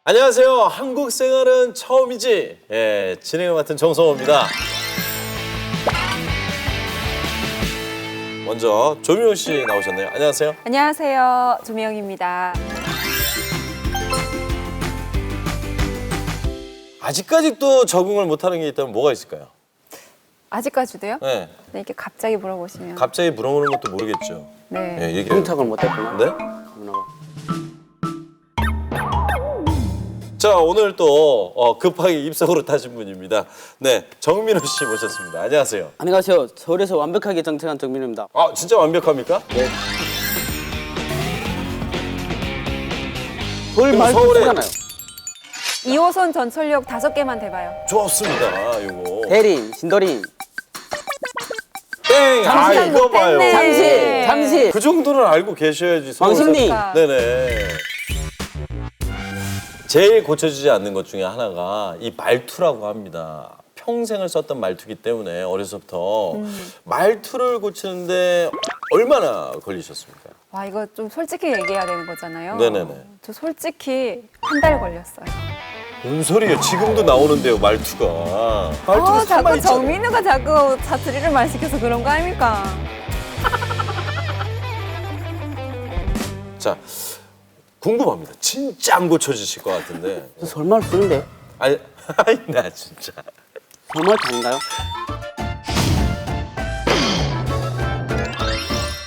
안녕하세요. 한국 생활은 처음이지. 예, 진행을 맡은 정성호입니다. 먼저 조미영 씨 나오셨네요. 안녕하세요. 안녕하세요. 조미영입니다. 아직까지도 적응을 못하는 게 있다면 뭐가 있을까요? 아직까지도요? 네. 네, 이렇게 갑자기 물어보시면. 갑자기 물어보는 것도 모르겠죠. 네. 예, 얘기해. 정착을 못했구나. 네? 자, 오늘 또 급하게 입석으로 타신 분입니다. 네, 정민호 씨 모셨습니다. 안녕하세요. 안녕하세요. 서울에서 완벽하게 정착한 정민우입니다. 아, 진짜 완벽합니까? 네. 서울 말도 서울에- 쓰잖아요. 2호선 전철역 5개만 대봐요. 좋습니다. 이거. 대림, 신도림, 땡! 아, 잠시 이거 봐요. 못했네. 잠실. 그 정도는 알고 계셔야지. 왕십리. 그러니까. 네네. 제일 고쳐지지 않는 것 중에 하나가 이 말투라고 합니다. 평생을 썼던 말투기 때문에 어려서부터 말투를 고치는데 얼마나 걸리셨습니까? 와, 이거 좀 솔직히 얘기해야 되는 거잖아요. 네네네. 저 솔직히 한 달 걸렸어요. 뭔 소리예요? 지금도 나오는데요, 말투가. 말투가 자꾸 살아있잖아요. 정민우가 자꾸 자투리를 말 시켜서 그런 거 아닙니까? 자, 궁금합니다. 진짜 안 고쳐지실 것 같은데. 저 서울말 쓰는데. 아니, 나 진짜. 서울말 아닌가요?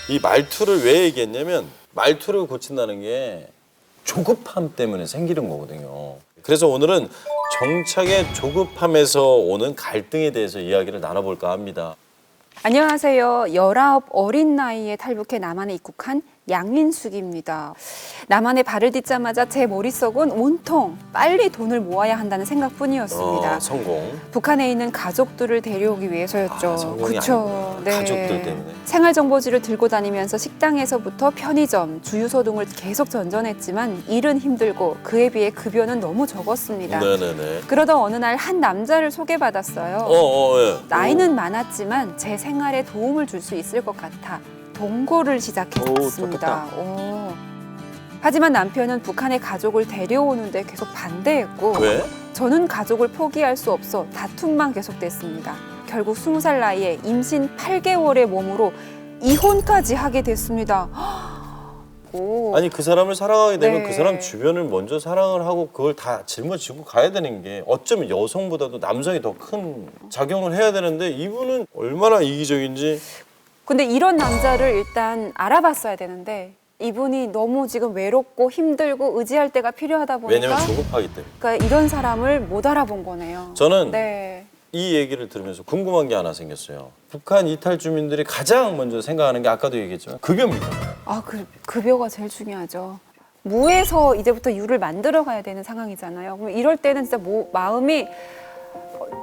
이 말투를 왜 얘기했냐면 말투를 고친다는 게 조급함 때문에 생기는 거거든요. 그래서 오늘은 정착의 조급함에서 오는 갈등에 대해서 이야기를 나눠볼까 합니다. 안녕하세요. 19 어린 나이에 탈북해 남한에 입국한 양인숙입니다. 남한에 발을 딛자마자 제 머릿속은 온통 빨리 돈을 모아야 한다는 생각뿐이었습니다. 성공. 북한에 있는 가족들을 데려오기 위해서였죠. 아, 성공이 그쵸. 아니구나. 가족들 때문에. 생활정보지를 들고 다니면서 식당에서부터 편의점, 주유소 등을 계속 전전했지만 일은 힘들고 그에 비해 급여는 너무 적었습니다. 네네네. 그러다 어느 날 한 남자를 소개받았어요. 예. 나이는 많았지만 제 생활에 도움을 줄 수 있을 것 같아 동거를 시작했습니다. 하지만 남편은 북한의 가족을 데려오는데 계속 반대했고 왜? 저는 가족을 포기할 수 없어 다툼만 계속됐습니다. 결국 20살 나이에 임신 8개월의 몸으로 이혼까지 하게 됐습니다. 오. 아니 그 사람을 사랑하게 되면 네. 그 사람 주변을 먼저 사랑을 하고 그걸 다 짊어지고 가야 되는 게 어쩌면 여성보다도 남성이 더 큰 작용을 해야 되는데 이분은 얼마나 이기적인지. 근데 이런 남자를 일단 알아봤어야 되는데 이분이 너무 지금 외롭고 힘들고 의지할 때가 필요하다 보니까 왜냐면 조급하기 때문에. 그러니까 이런 사람을 못 알아본 거네요. 저는 네. 이 얘기를 들으면서 궁금한 게 하나 생겼어요. 북한 이탈 주민들이 가장 먼저 생각하는 게 아까도 얘기했지만 급여입니다. 아, 급여가 제일 중요하죠. 무에서 이제부터 유를 만들어 가야 되는 상황이잖아요. 그럼 이럴 때는 진짜 마음이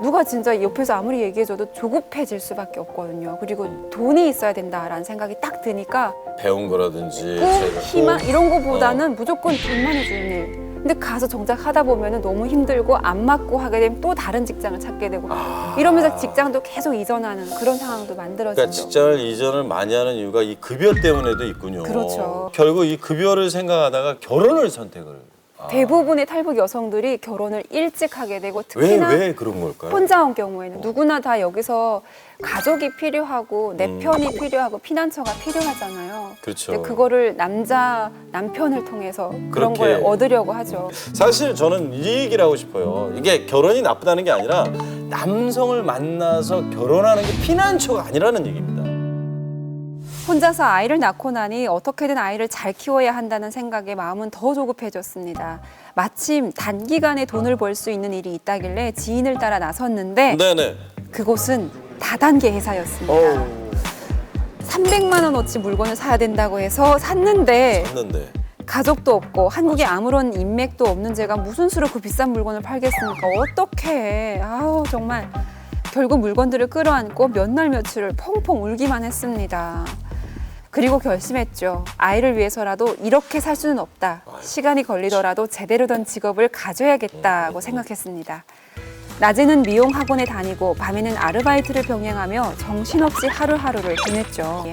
누가 진짜 옆에서 아무리 얘기해줘도 조급해질 수밖에 없거든요. 그리고 돈이 있어야 된다라는 생각이 딱 드니까 배운 거라든지 꿈, 희망 이런 거보다는 어. 무조건 돈만 해주는 일. 근데 가서 정작 하다 보면은 너무 힘들고 안 맞고 하게 되면 또 다른 직장을 찾게 되고 이러면서 직장도 계속 이전하는 그런 상황도 만들어지죠. 그러니까 직장을 이전을 많이 하는 이유가 이 급여 때문에도 있군요. 그렇죠. 결국 이 급여를 생각하다가 결혼을 선택을. 대부분의 탈북 여성들이 결혼을 일찍 하게 되고 왜 특히나 그런 걸까요? 혼자 온 경우에는 누구나 다 여기서 가족이 필요하고 내 편이 필요하고 피난처가 필요하잖아요. 그렇죠. 근데 그거를 남편을 통해서 그런 그렇게. 걸 얻으려고 하죠. 사실 저는 이 얘기를 하고 싶어요. 이게 결혼이 나쁘다는 게 아니라 남성을 만나서 결혼하는 게 피난처가 아니라는 얘기입니다. 혼자서 아이를 낳고 나니 어떻게든 아이를 잘 키워야 한다는 생각에 마음은 더 조급해졌습니다. 마침 단기간에 돈을 벌 수 있는 일이 있다길래 지인을 따라 나섰는데 네네. 그곳은 다단계 회사였습니다. 300만 원어치 물건을 사야 된다고 해서 샀는데 했는데. 가족도 없고 한국에 아무런 인맥도 없는 제가 무슨 수로 그 비싼 물건을 팔겠습니까? 어떡해. 아우 정말. 결국 물건들을 끌어안고 몇 날 며칠을 펑펑 울기만 했습니다. 그리고 결심했죠. 아이를 위해서라도 이렇게 살 수는 없다. 시간이 걸리더라도 제대로 된 직업을 가져야겠다고 생각했습니다. 낮에는 미용 학원에 다니고 밤에는 아르바이트를 병행하며 정신없이 하루하루를 보냈죠.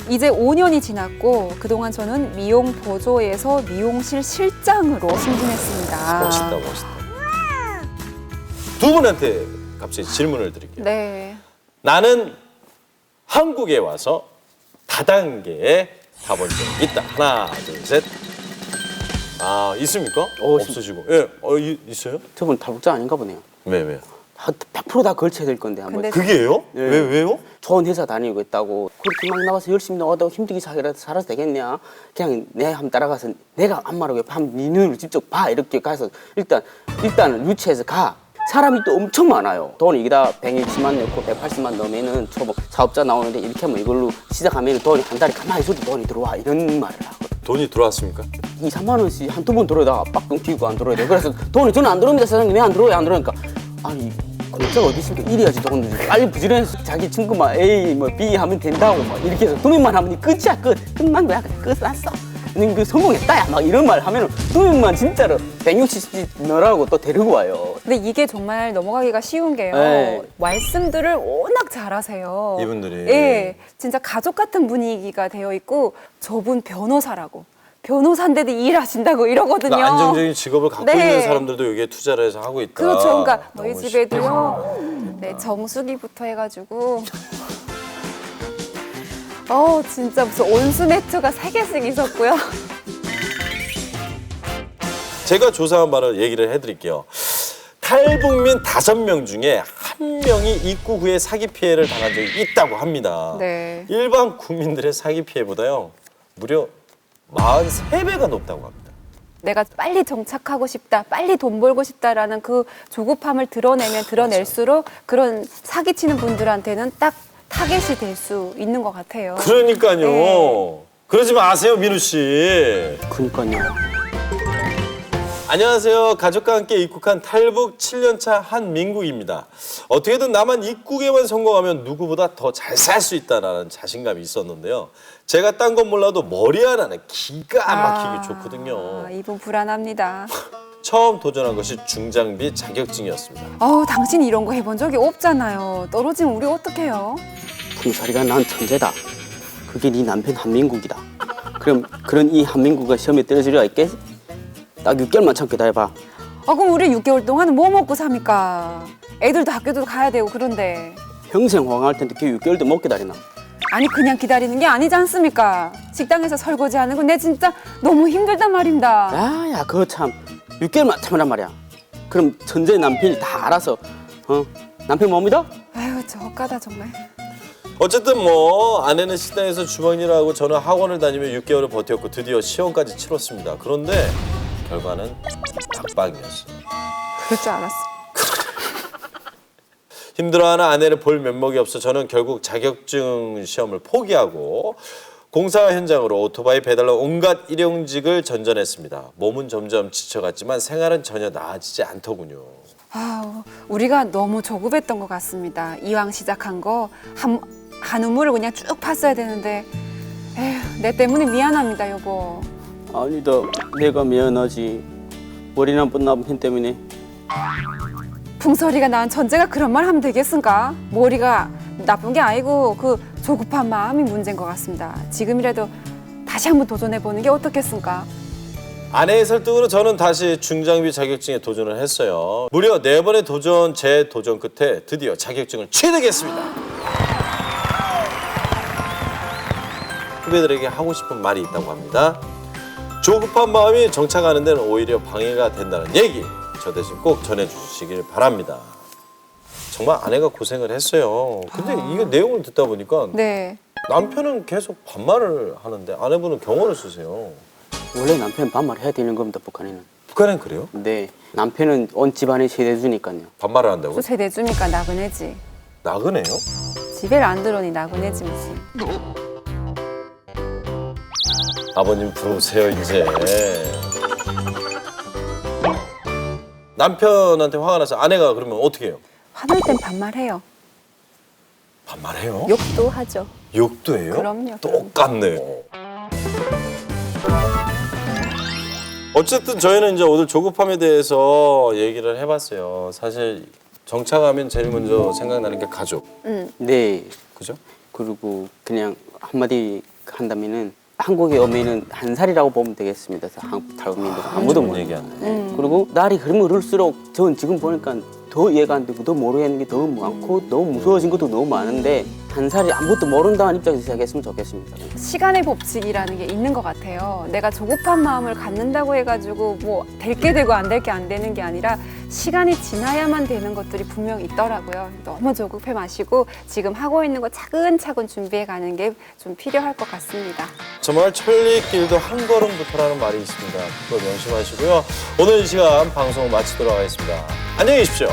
이제 5년이 지났고 그동안 저는 미용 보조에서 미용실 실장으로 승진했습니다. 멋있다, 멋있다. 두 분한테 갑자기 질문을 드릴게요. 네. 나는 한국에 와서 다단계에 가본 적이 있다. 하나, 둘, 셋. 아, 있습니까? 없으시고. 예, 있어요? 저분 탈북자 아닌가 보네요. 왜? 100%다 걸쳐야 될 건데 한번. 근데 그게요? 네. 왜요? 좋은 회사 다니고 있다고 그렇게 막 나가서 열심히 나가다가 힘들게 살아도 되겠냐? 그냥 내 한번 따라가서 내가 안 말하고 한번 네 눈으로 직접 봐 이렇게 가서 일단 유치해서 가. 사람이 또 엄청 많아요. 돈 이기다 120만 넣고 180만 넣으면은 초보 사업자 나오는데 이렇게 하면 이걸로 시작하면 돈이 한 달에 가만히 있어도 돈이 들어와 이런 말을 하거든. 돈이 들어왔습니까? 2, 3만 원씩 한두 번 들어오다가 빡 끊기고 안 들어야 돼. 그래서 돈이 저는 안 들어옵니다 사장님. 왜 안 들어와요? 안 들어오니까 아니 공짜가 어디 있습니까? 이래야지 돈 들지. 빨리 부지런해서 자기 친구만 A 뭐 B 하면 된다고 막 이렇게 해서 도면만 하면 끝이야 끝난 거야. 그래 끝났어. 그 성공했다야 막 이런 말 하면 도면만 진짜로 160씩 넣으라고 또 데리고 와요. 근데 이게 정말 넘어가기가 쉬운 게요. 네. 말씀들을 워낙 잘하세요. 이분들이. 예, 진짜 가족 같은 분위기가 되어 있고 저분 변호사라고. 변호사인데도 일하신다고 이러거든요. 그러니까 안정적인 직업을 갖고 네. 있는 사람들도 여기에 투자를 해서 하고 있다. 그렇죠. 그러니까 너희 너무 집에도요. 네, 정수기부터 해가지고. 진짜 무슨 온수 매트가 3개씩 있었고요. 제가 조사한 바를 얘기를 해드릴게요. 탈북민 5명 중에 1명이 입국 후에 사기 피해를 당한 적이 있다고 합니다. 네. 일반 국민들의 사기 피해보다요. 무려 43배가 높다고 합니다. 내가 빨리 정착하고 싶다, 빨리 돈 벌고 싶다라는 그 조급함을 드러낼수록 그런 사기치는 분들한테는 딱 타겟이 될 수 있는 것 같아요. 그러니까요. 네. 그러지 마세요, 민우 씨. 그러니까요. 안녕하세요. 가족과 함께 입국한 탈북 7년차 한민국입니다. 어떻게든 나만 입국에만 성공하면 누구보다 더 잘 살 수 있다는 자신감이 있었는데요. 제가 딴 건 몰라도 머리 하나는 기가 막히게 좋거든요. 이분 불안합니다. 처음 도전한 것이 중장비 자격증이었습니다. 당신 이런 거 해본 적이 없잖아요. 떨어지면 우리 어떡해요? 풍사리가 난 천재다. 그게 네 남편 한민국이다. 그럼 그런 이 한민국가 시험에 떨어지려 있겠지? 딱 6개월만 참게 다 해봐. 그럼 우리 6개월 동안 뭐 먹고 삽니까? 애들도 학교도 가야 되고 그런데. 평생 호강할 텐데 그 6개월도 못 기다리나? 아니 그냥 기다리는 게 아니지 않습니까? 식당에서 설거지하는 건 내 진짜 너무 힘들단 말입니다. 야 그거 참 6개월만 참으란 말이야. 그럼 전제 남편이 다 알아서 남편 못 믿어? 아유 저까다 정말. 어쨌든 뭐 아내는 식당에서 주방일을 하고 저는 학원을 다니며 6개월을 버텼고 드디어 시험까지 치렀습니다. 그런데 결과는 낙방이었어요. 그럴 줄 알았어. 힘들어하는 아내를 볼 면목이 없어 저는 결국 자격증 시험을 포기하고 공사 현장으로 오토바이 배달로 온갖 일용직을 전전했습니다. 몸은 점점 지쳐갔지만 생활은 전혀 나아지지 않더군요. 우리가 너무 조급했던 것 같습니다. 이왕 시작한 거 한 우물을 그냥 쭉 팠어야 되는데 에휴, 내 때문에 미안합니다 여보. 아니다 내가 미안하지. 머리 나쁜 남편 때문에. 풍설이가 낳은 천재가 그런 말 하면 되겠습니까? 머리가 나쁜 게 아니고 그 조급한 마음이 문제인 것 같습니다. 지금이라도 다시 한번 도전해보는 게 어떻겠습니까? 아내의 설득으로 저는 다시 중장비 자격증에 도전을 했어요. 무려 4번의 재도전 끝에 드디어 자격증을 취득했습니다. 후배들에게 하고 싶은 말이 있다고 합니다. 조급한 마음이 정착하는 데는 오히려 방해가 된다는 얘기 저 대신 꼭 전해주시길 바랍니다. 정말 아내가 고생을 했어요. 근데 이게 내용을 듣다 보니까 네. 남편은 계속 반말을 하는데 아내분은 경어를 쓰세요. 원래 남편 반말 해야 되는 겁니다 북한에는. 북한엔 그래요? 네 남편은 온 집안에 세대주니까요. 반말을 한다고요? 또 세대주니까 나그네지. 나그네요? 집에를 안 들어오니 나그네지 무슨. 아버님 들어오세요 이제. 남편한테 화가 나서 아내가 그러면 어떻게 해요? 화날 땐 반말해요. 반말해요? 욕도 하죠. 욕도 해요? 그럼요. 똑같네요. 어쨌든 저희는 이제 오늘 조급함에 대해서 얘기를 해봤어요. 사실 정착하면 제일 먼저 생각나는 게 가족, 네. 그죠? 그리고 그냥 한마디 한다면은 한국에 오면은 한 살이라고 보면 되겠습니다. 한국 탈북민들 아무도 좋은 모르. 얘기하네. 그리고 날이 흐르면 흐를수록 저는 지금 보니까 더 이해가 안 되고 더 모르겠는 게 너무 많고 너무 무서워진 것도 너무 많은데 한 살이 아무것도 모른다는 입장에서 시작했으면 좋겠습니다. 시간의 법칙이라는 게 있는 것 같아요. 내가 조급한 마음을 갖는다고 해가지고 뭐 될 게 되고 안 될 게 안 되는 게 아니라 시간이 지나야만 되는 것들이 분명 있더라고요. 너무 조급해 마시고 지금 하고 있는 거 차근차근 준비해 가는 게 좀 필요할 것 같습니다. 정말 천리길도 한 걸음부터라는 말이 있습니다. 그거 명심하시고요. 오늘 이 시간 방송 마치도록 하겠습니다. 안녕히 계십시오.